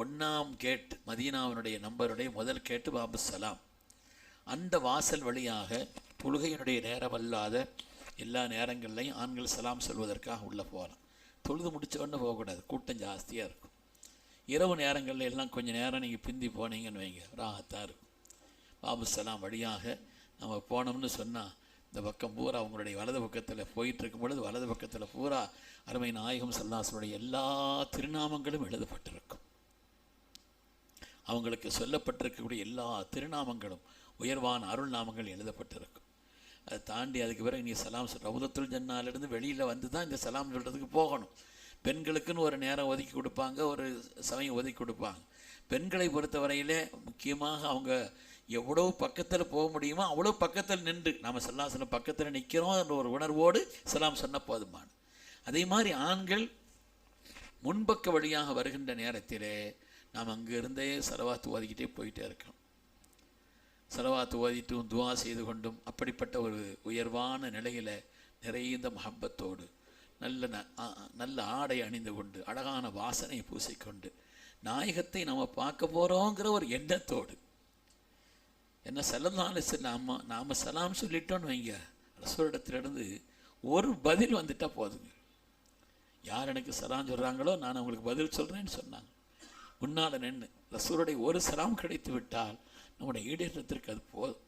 1ஆம் கேட் மதீனாவினுடைய நம்பருடைய முதல் கேட்டு பாபு சலாம். அந்த வாசல் வழியாக தொழுகையினுடைய நேரமல்லாத எல்லா நேரங்கள்லையும் ஆண்கள் சலாம் சொல்வதற்காக உள்ளே போகலாம். தொழுது முடித்த உடனே போகக்கூடாது, கூட்டம் ஜாஸ்தியாக இருக்கும். இரவு நேரங்களில் எல்லாம் கொஞ்சம் நேரம் நீங்கள் பிந்தி போனீங்கன்னு வைங்க, ராகத்தாக இருக்கும். பாபு சலாம் வழியாக நம்ம போனோம்னு சொன்னால் இந்த பக்கம் பூரா அவங்களுடைய வலது பக்கத்தில் போயிட்டுருக்கும் பொழுது வலது பக்கத்தில் பூரா அருமை நாயகம் ஸல்லல்லாஹு எல்லா திருநாமங்களும் எழுதப்பட்டிருக்கும். அவங்களுக்கு சொல்லப்பட்டிருக்கக்கூடிய எல்லா திருநாமங்களும் உயர்வான அருள் நாமங்கள் எழுதப்பட்டிருக்கும். அதை தாண்டி அதுக்கு பிறகு நீ சலாம் ரவுதத்துல் ஜன்னாலிருந்து வெளியில் வந்து தான் இந்த சலாம் சொல்கிறதுக்கு போகணும். பெண்களுக்குன்னு ஒரு நேரம் ஒதுக்கி கொடுப்பாங்க, ஒரு சமயம் ஒதுக்கி கொடுப்பாங்க. பெண்களை பொறுத்தவரையிலே முக்கியமாக அவங்க எவ்வளோ பக்கத்தில் போக முடியுமோ அவ்வளோ பக்கத்தில் நின்று நாம் ஸல்லல்லாஹு பக்கத்தில் நிற்கிறோம் என்ற ஒரு உணர்வோடு சலாம் சொன்ன போதுமான. அதே மாதிரி ஆண்கள் முன்பக்க வழியாக வருகின்ற நேரத்திலே நாம் அங்கே இருந்தே ஸலவாத்து ஓதிக்கிட்டே போயிட்டே இருக்கோம். ஸலவாத்து ஓதிட்டும் துவா செய்து கொண்டும் அப்படிப்பட்ட ஒரு உயர்வான நிலையில் நிறைந்த மஹப்பத்தோடு நல்ல ஆடை அணிந்து கொண்டு அழகான வாசனையை பூசிக்கொண்டு நாயகத்தை நம்ம பார்க்க போகிறோங்கிற ஒரு எண்ணத்தோடு என்ன ஸல்லல்லாஹு அலைஹி வஸல்லம் நாம் சலாம் சொல்லிட்டோன்னு வைங்க, ரசூலிடத்திலிருந்து ஒரு பதில் வந்துட்டால் போதுங்க. யார் எனக்கு சலாம் சொல்கிறாங்களோ நான் அவங்களுக்கு பதில் சொல்கிறேன்னு சொன்னாங்க. முன்னால் நின்று ரசூலுடைய ஒரு சலாம் கிடைத்து விட்டால் நம்முடைய ஈடேற்றத்திற்கு அது போதும்.